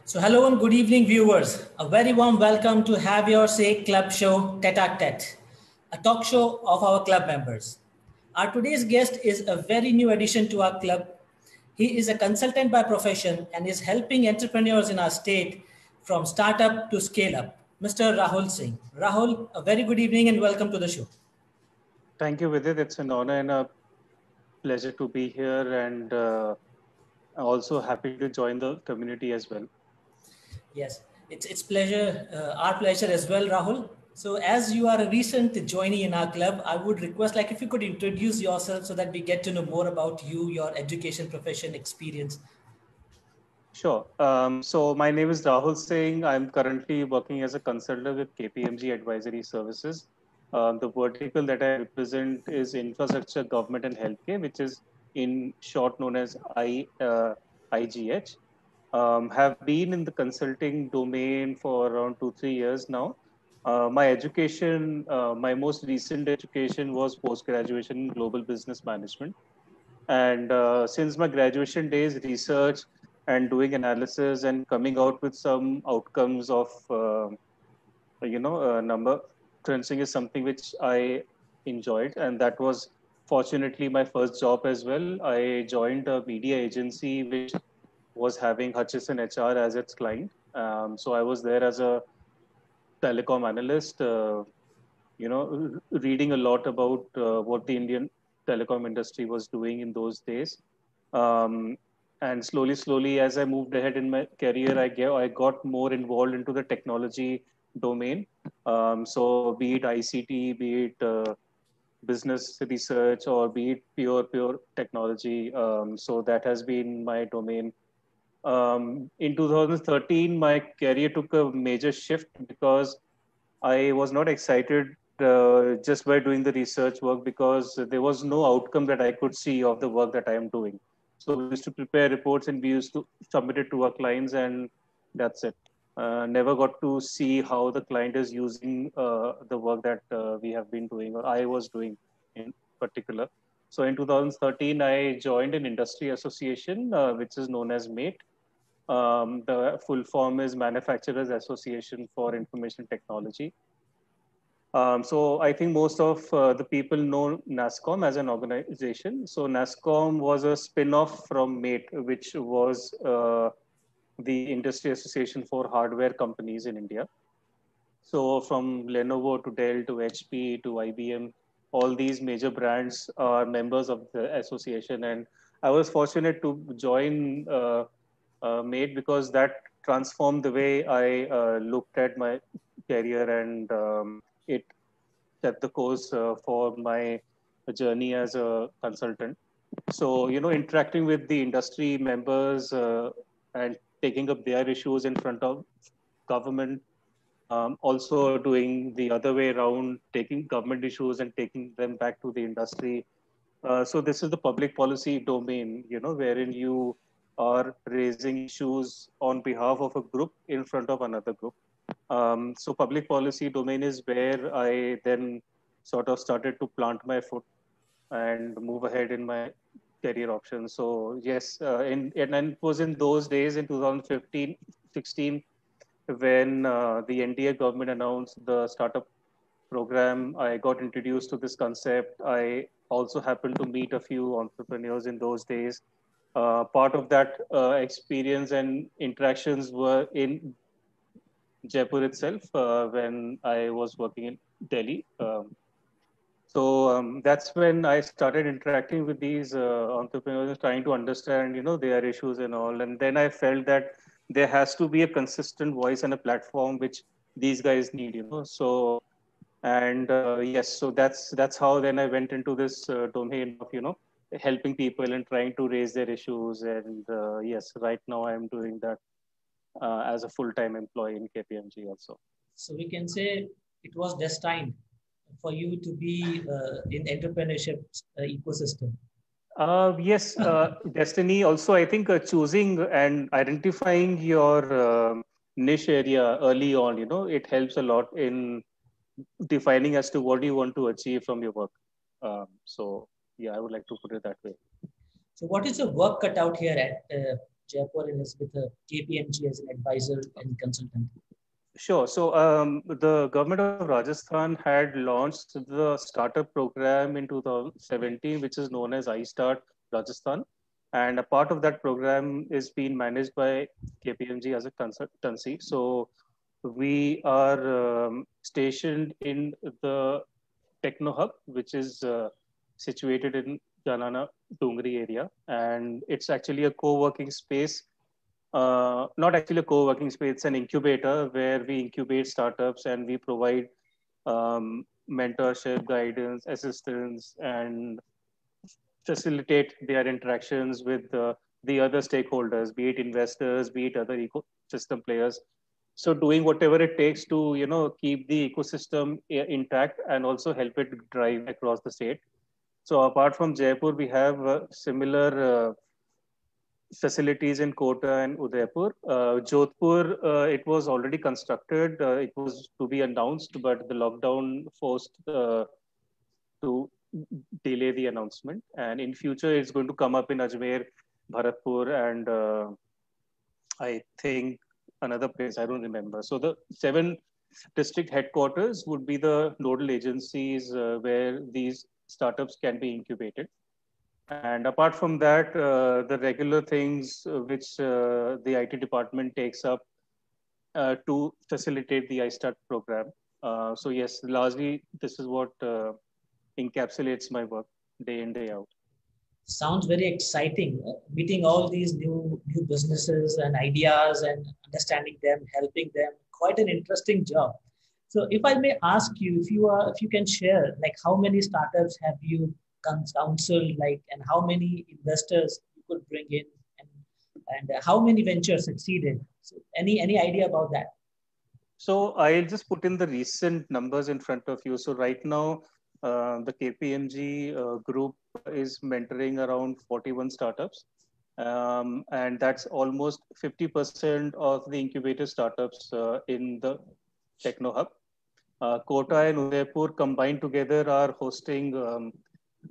So hello and good evening viewers. A very warm welcome to Have Your Say Club Show Tete a Tete, a talk show of our club members. Our today's guest is a very new addition to our club. He is a consultant by profession and is helping entrepreneurs in our state from startup to scale up. Mr. Rahul Singh. Rahul, a very good evening and welcome to the show. Thank you, Vidit. It's an honor and a pleasure to be here, and also happy to join the community as well. Yes, our pleasure as well, Rahul. So, as you are a recent joinee in our club, I would request, like, if you could introduce yourself so that we get to know more about you, your education, profession, experience. Sure. So my name is Rahul Singh. I'm currently working as a consultant with KPMG Advisory Services. The vertical that I represent is infrastructure, government, and healthcare, which is in short known as IGH. Have been in the consulting domain for around 2-3 years now. My most recent education was post graduation in global business management. And since my graduation days, research and doing analysis and coming out with some outcomes of, number crunching is something which I enjoyed. And that was fortunately my first job as well. I joined a media agency which was having Hutchison HR as its client. So I was there as a telecom analyst, reading a lot about what the Indian telecom industry was doing in those days. Um, and slowly, as I moved ahead in my career, I got more involved into the technology domain. So be it ICT, be it business research, or be it pure technology. So that has been my domain. In 2013, my career took a major shift because I was not excited just by doing the research work because there was no outcome that I could see of the work that I am doing. So we used to prepare reports and we used to submit it to our clients, and that's it. Never got to see how the client is using the work that we have been doing or I was doing in particular. So in 2013, I joined an industry association, which is known as MATE. The full form is Manufacturers Association for Information Technology. So I think most of the people know NASSCOM as an organization. So NASSCOM was a spin-off from MATE, which was the industry association for hardware companies in India. So from Lenovo to Dell to HP to IBM, all these major brands are members of the association. And I was fortunate to join MATE because that transformed the way I looked at my career, and it set the course for my journey as a consultant. So, interacting with the industry members and taking up their issues in front of government, also doing the other way around, taking government issues and taking them back to the industry. So this is the public policy domain, wherein you are raising issues on behalf of a group in front of another group. So public policy domain is where I then sort of started to plant my foot and move ahead in my career options. So yes, and it was in those days in 2015, 16, when the NDA government announced the startup program. I got introduced to this concept. I also happened to meet a few entrepreneurs in those days. Part of that experience and interactions were in Jaipur itself when I was working in Delhi. So that's when I started interacting with these entrepreneurs, trying to understand, their issues and all. And then I felt that there has to be a consistent voice and a platform which these guys need. So and yes, so that's how then I went into this domain of helping people and trying to raise their issues. And yes, right now I'm doing that as a full-time employee in KPMG also. So we can say it was destined for you to be in entrepreneurship ecosystem. Yes, destiny also, I think choosing and identifying your niche area early on, it helps a lot in defining as to what you want to achieve from your work. So yeah, I would like to put it that way. So what is the work cut out here at Jaipur and is with KPMG as an advisor and consultant? Sure. So the government of Rajasthan had launched the startup program in 2017, which is known as iStart Rajasthan. And a part of that program is being managed by KPMG as a consultancy. So we are stationed in the Techno Hub, which is situated in Janana Dungri area. And it's actually a co-working space, not actually a co-working space, it's an incubator where we incubate startups and we provide mentorship, guidance, assistance, and facilitate their interactions with the other stakeholders, be it investors, be it other ecosystem players. So doing whatever it takes to keep the ecosystem intact and also help it drive across the state. So apart from Jaipur, we have similar facilities in Kota and Udaipur. Jodhpur, it was already constructed. It was to be announced, but the lockdown forced to delay the announcement. And in future, it's going to come up in Ajmer, Bharatpur, and I think another place, I don't remember. So the 7 district headquarters would be the nodal agencies where these startups can be incubated. And apart from that, the regular things which the IT department takes up to facilitate the iStart program. So yes, largely this is what encapsulates my work day in, day out. Sounds very exciting. Meeting all these new businesses and ideas and understanding them, helping them. Quite an interesting job. So, if I may ask you, if you can share, like how many startups have you counseled, like, and how many investors you could bring in, and how many ventures succeeded? So, any idea about that? So I'll just put in the recent numbers in front of you. So right now, the KPMG group is mentoring around 41 startups. And that's almost 50% of the incubator startups in the Techno Hub. Kota and Udaipur combined together are hosting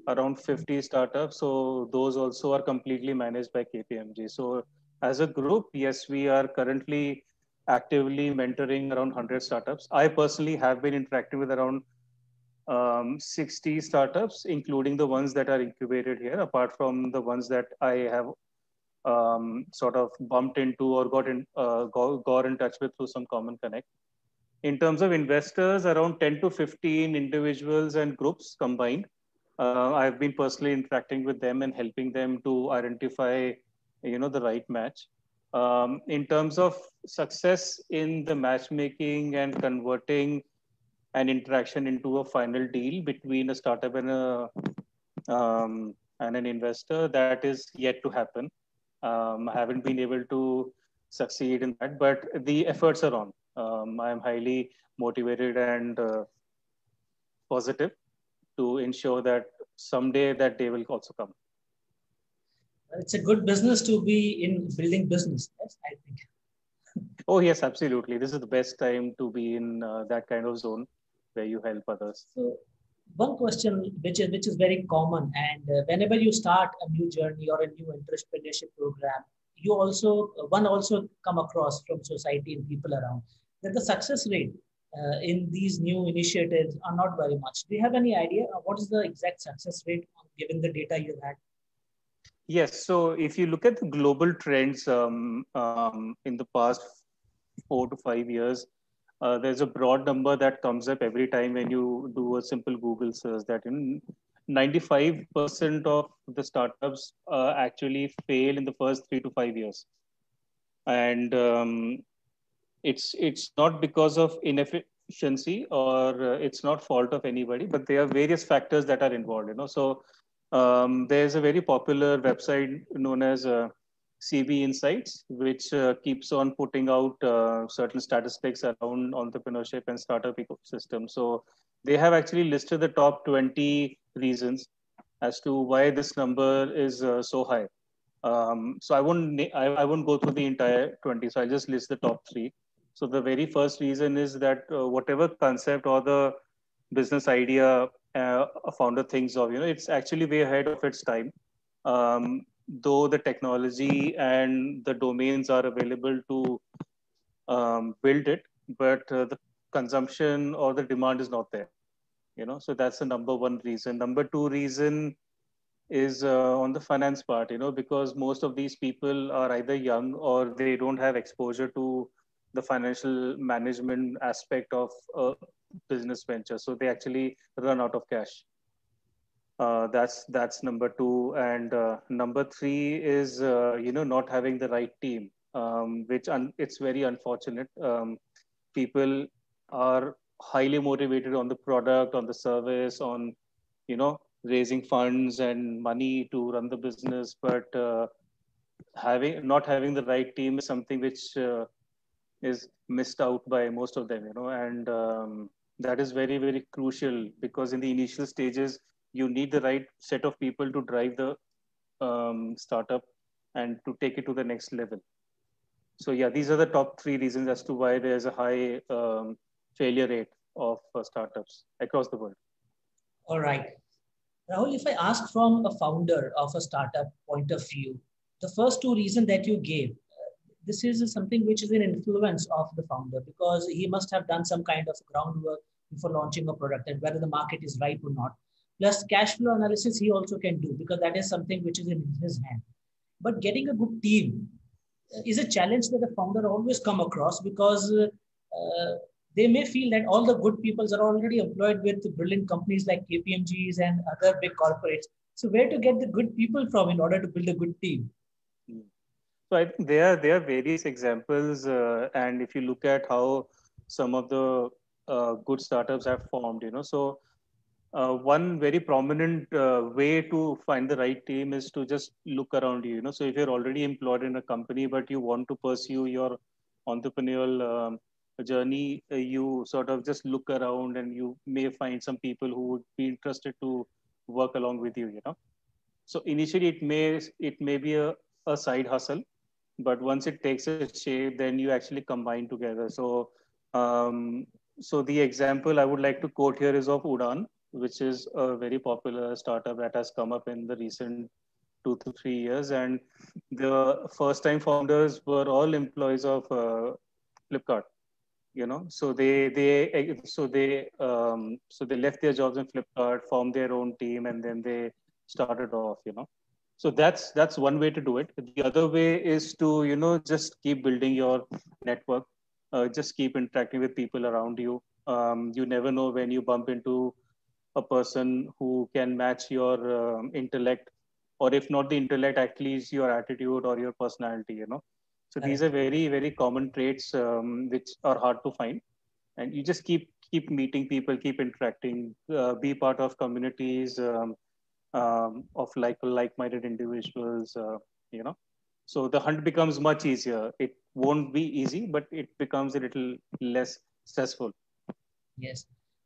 around 50 startups. So those also are completely managed by KPMG. So as a group, yes, we are currently actively mentoring around 100 startups. I personally have been interacting with around 60 startups, including the ones that are incubated here, apart from the ones that I have sort of bumped into or got in touch with through some common connect. In terms of investors, around 10 to 15 individuals and groups combined. I've been personally interacting with them and helping them to identify, the right match. In terms of success in the matchmaking and converting an interaction into a final deal between a startup and an investor, that is yet to happen. I haven't been able to succeed in that, but the efforts are on. I'm highly motivated and positive to ensure that someday that day will also come. It's a good business to be in, building business, yes, I think. Oh yes, absolutely. This is the best time to be in that kind of zone where you help others. So one question which is very common, and whenever you start a new journey or a new entrepreneurship program, you also come across from society and people around that the success rate in these new initiatives are not very much. Do you have any idea of what is the exact success rate given the data you had? Yes. So if you look at the global trends in the past 4 to 5 years, there's a broad number that comes up every time when you do a simple Google search that 95% of the startups actually fail in the first 3 to 5 years. And it's not because of inefficiency or it's not fault of anybody, but there are various factors that are involved. So there's a very popular website known as CB Insights, which keeps on putting out certain statistics around entrepreneurship and startup ecosystem. So they have actually listed the top 20 reasons as to why this number is so high. So I won't go through the entire 20. So I'll just list the top 3. So the very first reason is that whatever concept or the business idea a founder thinks of, it's actually way ahead of its time. though the technology and the domains are available to build it, but the consumption or the demand is not there. So that's the number one reason. Number two reason is on the finance part, because most of these people are either young or they don't have exposure to the financial management aspect of a business venture. So they actually run out of cash. That's number two, and number three is not having the right team, which it's very unfortunate. People are highly motivated on the product, on the service, on raising funds and money to run the business, but having not having the right team is something which is missed out by most of them, and that is very, very crucial, because in the initial stages you need the right set of people to drive the startup and to take it to the next level. So yeah, these are the top three reasons as to why there's a high failure rate of startups across the world. All right. Rahul, if I ask from a founder of a startup point of view, the first two reasons that you gave, this is something which is an influence of the founder, because he must have done some kind of groundwork before launching a product and whether the market is right or not. Plus cash flow analysis he also can do, because that is something which is in his hand. But getting a good team is a challenge that the founder always come across, because they may feel that all the good people are already employed with brilliant companies like KPMGs and other big corporates. So where to get the good people from in order to build a good team? So I think there are various examples, and if you look at how some of the good startups have formed, so one very prominent way to find the right team is to just look around you. So if you're already employed in a company but you want to pursue your entrepreneurial journey, you sort of just look around and you may find some people who would be interested to work along with you. So initially it may be a side hustle, but once it takes a shape, then you actually combine together. Um, so the example I would like to quote here is of Udaan, which is a very popular startup that has come up in the recent 2 to 3 years. And the first time founders were all employees of Flipkart. So they left their jobs in Flipkart, formed their own team, and then they started off. So that's one way to do it. The other way is to just keep building your network, just keep interacting with people around you. You never know when you bump into a person who can match your intellect, or if not the intellect, at least your attitude or your personality. So these are very, very common traits which are hard to find, and you just keep meeting people, keep interacting, be part of communities. Of like-minded individuals, so the hunt becomes much easier. It won't be easy, but it becomes a little less stressful. Yes,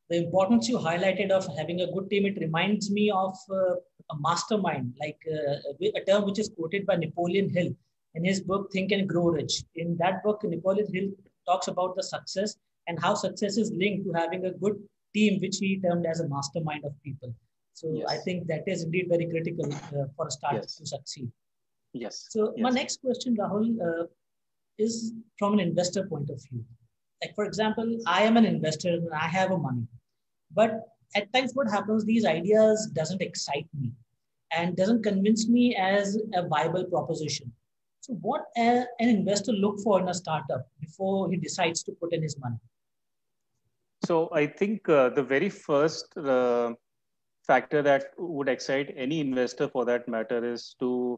the importance you highlighted of having a good team, it reminds me of a mastermind, like a term which is quoted by Napoleon Hill in his book Think and Grow Rich. In that book, Napoleon Hill talks about the success and how success is linked to having a good team, which he termed as a mastermind of people. So yes. I think that is indeed very critical for a startup yes. to succeed. Yes. So yes. My next question, Rahul, is from an investor point of view. Like, for example, I am an investor and I have a money, but at times what happens, these ideas doesn't excite me and doesn't convince me as a viable proposition. So what an investor look for in a startup before he decides to put in his money? So I think the very first factor that would excite any investor for that matter is to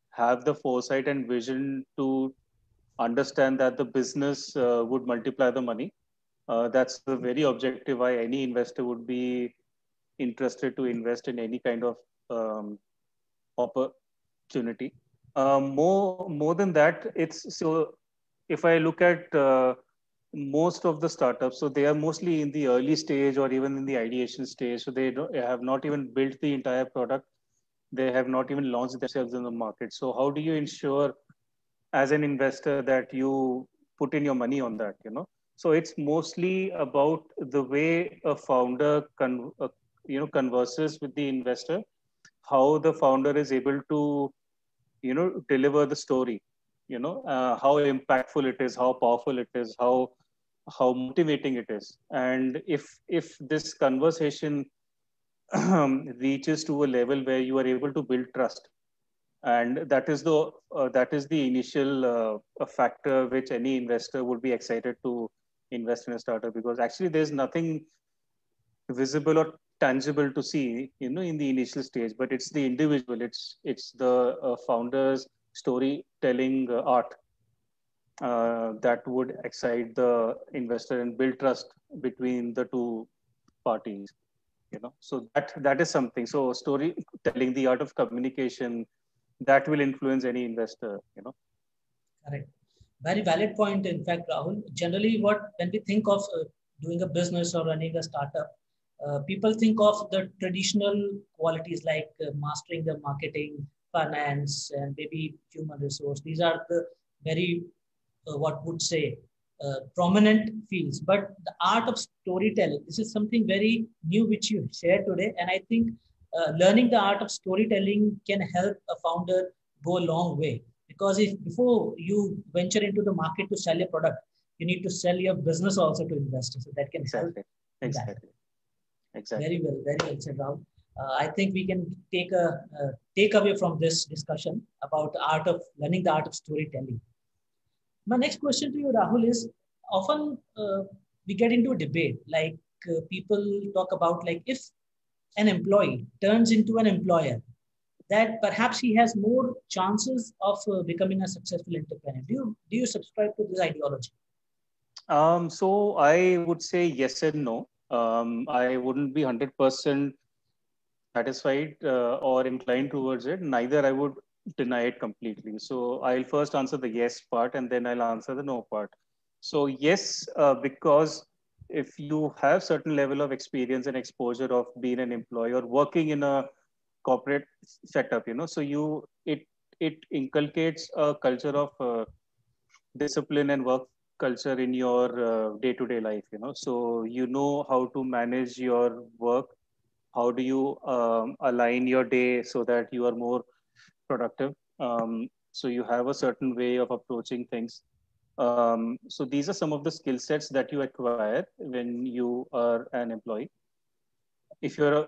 have the foresight and vision to understand that the business would multiply the money. That's the very objective why any investor would be interested to invest in any kind of opportunity. More than that, it's so if I look at most of the startups, so they are mostly in the early stage or even in the ideation stage. So they have not even built the entire product. They have not even launched themselves in the market. So how do you ensure as an investor that you put in your money on that? So it's mostly about the way a founder converses with the investor, how the founder is able to deliver the story, how impactful it is, how powerful it is, how motivating it is. And if this conversation reaches to a level where you are able to build trust, and that is the initial factor which any investor would be excited to invest in a startup, because actually there's nothing visible or tangible to see in the initial stage, but it's the individual, it's the founder's storytelling art that would excite the investor and build trust between the two parties. So that is something. So storytelling, the art of communication, that will influence any investor. Correct. Very valid point. In fact, Rahul, generally when we think of doing a business or running a startup, people think of the traditional qualities like mastering the marketing, finance, and maybe human resource. These are the very, what would say, prominent fields. But the art of storytelling, this is something very new which you shared today. And I think learning the art of storytelling can help a founder go a long way. Because if before you venture into the market to sell your product, you need to sell your business also to investors. So that can help. Exactly. Very well said, Rahul. I think we can take a takeaway from this discussion about learning the art of storytelling. My next question to you, Rahul, is often we get into a debate like people talk about like if an employee turns into an employer, that perhaps he has more chances of becoming a successful entrepreneur. Do you subscribe to this ideology? So I would say yes and no. I wouldn't be 100% satisfied or inclined towards it. Neither I would deny it completely. So I'll first answer the yes part and then I'll answer the no part. So yes, because if you have certain level of experience and exposure of being an employee or working in a corporate setup, so it inculcates a culture of discipline and work culture in your day-to-day life. So how to manage your work, how do you align your day so that you are more productive. So you have a certain way of approaching things. So these are some of the skill sets that you acquire when you are an employee, if you're a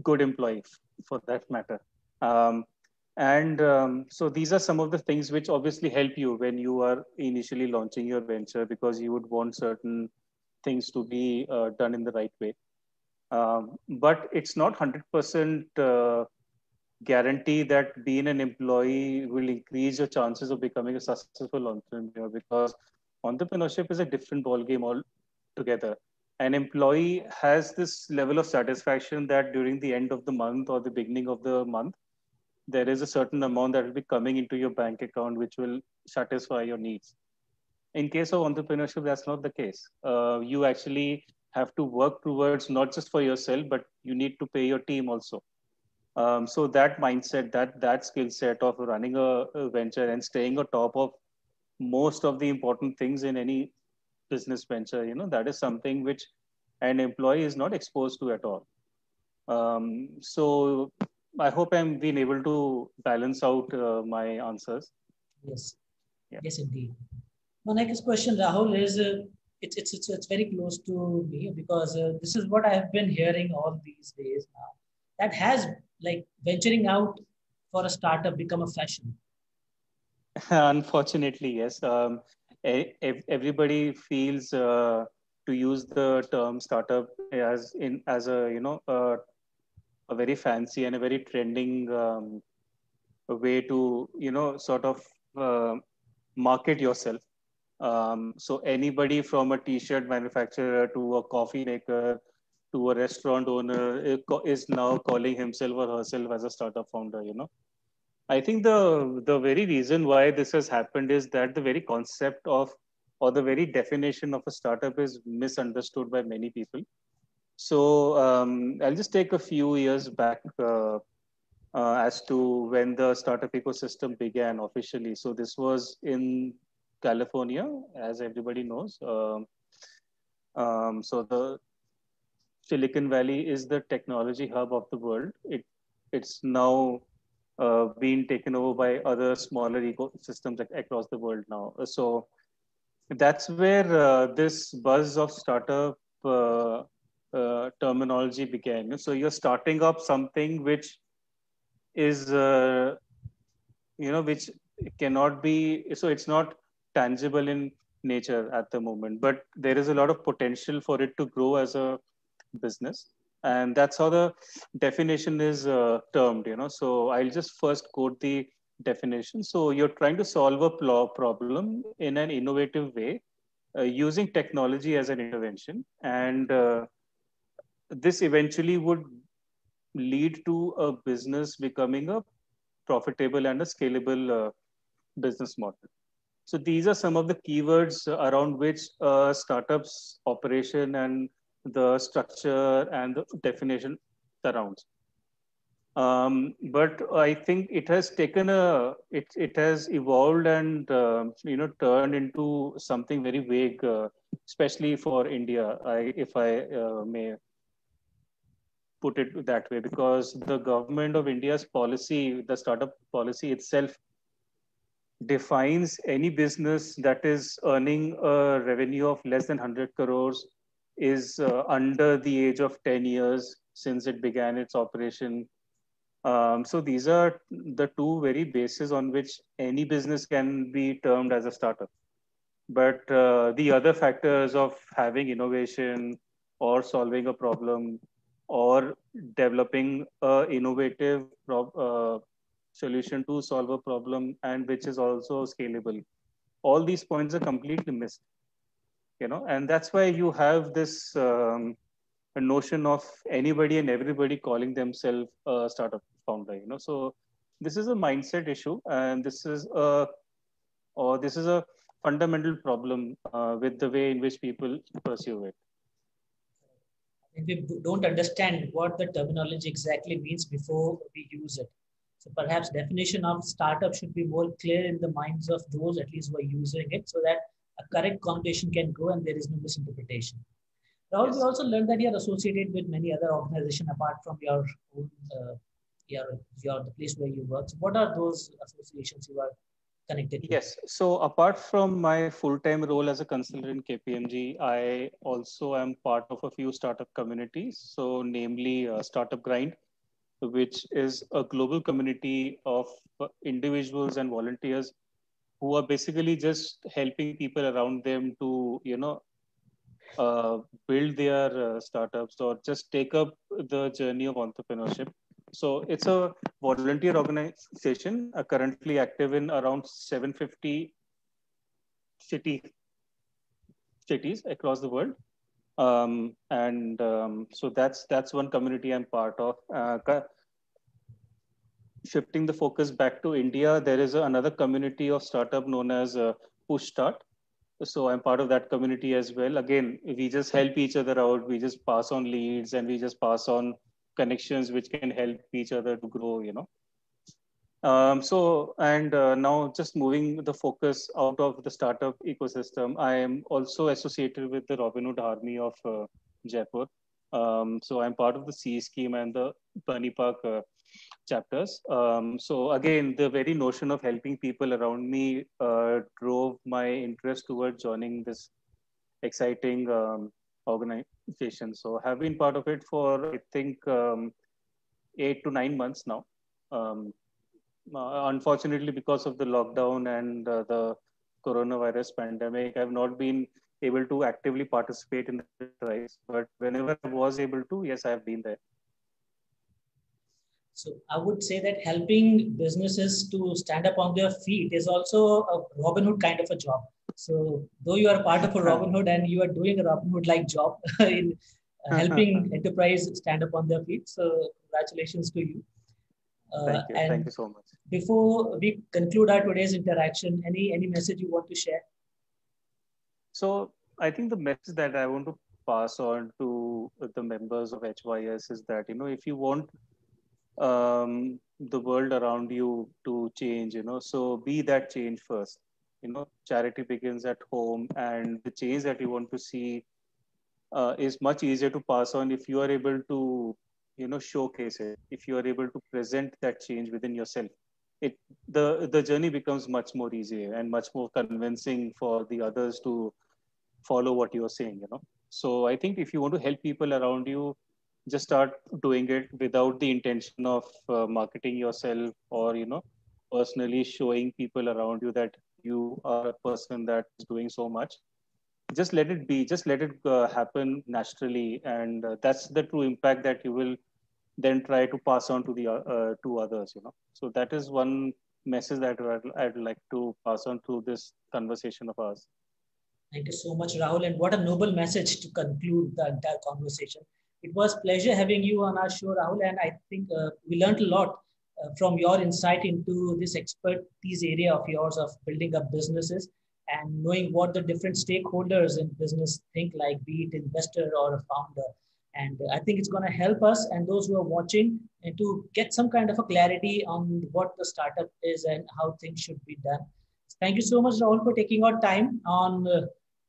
good employee for that matter. And so these are some of the things which obviously help you when you are initially launching your venture, because you would want certain things to be done in the right way. But it's not 100% guarantee that being an employee will increase your chances of becoming a successful entrepreneur, because entrepreneurship is a different ballgame altogether. An employee has this level of satisfaction that during the end of the month or the beginning of the month, there is a certain amount that will be coming into your bank account, which will satisfy your needs. In case of entrepreneurship, that's not the case. You actually have to work towards not just for yourself, but you need to pay your team also. So that mindset, that skill set of running a venture and staying on top of most of the important things in any business venture, that is something which an employee is not exposed to at all. So I hope I'm being able to balance out my answers. Yes. Yeah. Yes, indeed. My next question, Rahul, is it's very close to me because this is what I have been hearing all these days now. That has like venturing out for a startup become a fashion. Unfortunately, yes. Everybody feels to use the term startup as a a very fancy and a very trending way to sort of uh, market yourself. So anybody from a t-shirt manufacturer to a coffee maker to a restaurant owner is now calling himself or herself as a startup founder. I think the very reason why this has happened is that the very concept of or the very definition of a startup is misunderstood by many people. So I'll just take a few years back as to when the startup ecosystem began officially. So this was in California, as everybody knows. So the Silicon Valley is the technology hub of the world. It's now being taken over by other smaller ecosystems across the world now. So that's where this buzz of startup terminology began. So you're starting up something which is, which cannot be, so it's not tangible in nature at the moment, but there is a lot of potential for it to grow as a business. And that's how the definition is termed. So I'll just first quote the definition. So you're trying to solve a problem in an innovative way, using technology as an intervention. And this eventually would lead to a business becoming a profitable and a scalable business model. So these are some of the keywords around which startups operation and the structure and the definition surrounds. But I think it has taken it has evolved and turned into something very vague, especially for India. If I may put it that way, because the government of India's policy, the startup policy itself, defines any business that is earning a revenue of less than 100 crores is under the age of 10 years since it began its operation. So these are the two very bases on which any business can be termed as a startup. But the other factors of having innovation or solving a problem or developing a innovative solution to solve a problem and which is also scalable, all these points are completely missed. And that's why you have this a notion of anybody and everybody calling themselves a startup founder. So this is a mindset issue, and this is a fundamental problem with the way in which people pursue it. And we don't understand what the terminology exactly means before we use it. So perhaps definition of startup should be more clear in the minds of those at least who are using it, so that a correct connotation can go and there is no misinterpretation. Rahul, yes. We also learned that you are associated with many other organizations apart from your own, the place where you work. So what are those associations you are connected to? Yes. So apart from my full-time role as a consultant in KPMG, I also am part of a few startup communities. So namely Startup Grind, which is a global community of individuals and volunteers who are basically just helping people around them to, build their startups or just take up the journey of entrepreneurship. So it's a volunteer organization currently active in around 750 cities across the world. So that's one community I'm part of. Shifting the focus back to India, there is another community of startup known as Push Start. So I'm part of that community as well. Again, we just help each other out. We just pass on leads and we just pass on connections which can help each other to grow, Now just moving the focus out of the startup ecosystem, I am also associated with the Robinhood Army of Jaipur. So I'm part of the C scheme and the Bunny Park chapters. So again, the very notion of helping people around me drove my interest towards joining this exciting organization. So have been part of it for, I think, 8 to 9 months now. Unfortunately, because of the lockdown and the coronavirus pandemic, I've not been able to actively participate in the drives. But whenever I was able to, yes, I have been there. So I would say that helping businesses to stand up on their feet is also a Robin Hood kind of a job. So though you are part of a Robin Hood and you are doing a Robin Hood-like job in helping enterprise stand up on their feet. So congratulations to you. Thank you so much. Before we conclude our today's interaction, any message you want to share? So I think the message that I want to pass on to the members of HYS is that, if you want the world around you to change, so be that change first. Charity begins at home, and the change that you want to see is much easier to pass on if you are able to, showcase it, if you are able to present that change within yourself, the journey becomes much more easier and much more convincing for the others to follow what you're saying. So I think if you want to help people around you, just start doing it without the intention of marketing yourself, or personally showing people around you that you are a person that is doing so much. Just let it be, just let it happen naturally, and that's the true impact that you will then try to pass on to the to others. So that is one message that I'd like to pass on through this conversation of ours. Thank you so much, Rahul. And what a noble message to conclude the entire conversation. It was a pleasure having you on our show, Rahul. And I think we learned a lot from your insight into this expertise area of yours of building up businesses and knowing what the different stakeholders in business think, like be it investor or a founder. And I think it's going to help us and those who are watching and to get some kind of a clarity on what the startup is and how things should be done. Thank you so much, Rahul, for taking our time on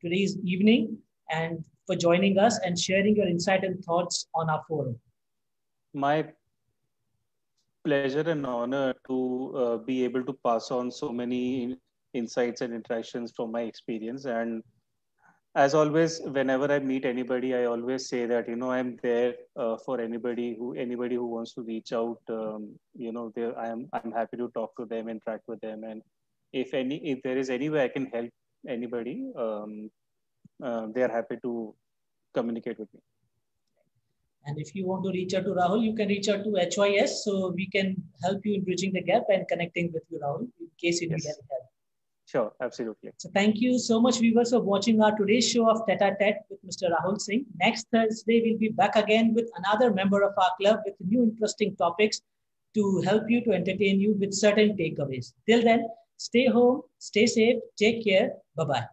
today's evening and for joining us and sharing your insight and thoughts on our forum. My pleasure and honor to be able to pass on so many insights and interactions from my experience. And as always, whenever I meet anybody, I always say that I'm there for anybody who wants to reach out. I'm happy to talk to them, interact with them, and if there is any way I can help anybody, they are happy to communicate with me. And if you want to reach out to Rahul, you can reach out to HYS, so we can help you in bridging the gap and connecting with you, Rahul, in case you need any help. Sure, absolutely. So thank you so much, viewers, for watching our today's show of Tete a Tete with Mr. Rahul Singh. Next Thursday, we'll be back again with another member of our club with new interesting topics to help you, to entertain you with certain takeaways. Till then, stay home, stay safe, take care. Bye-bye.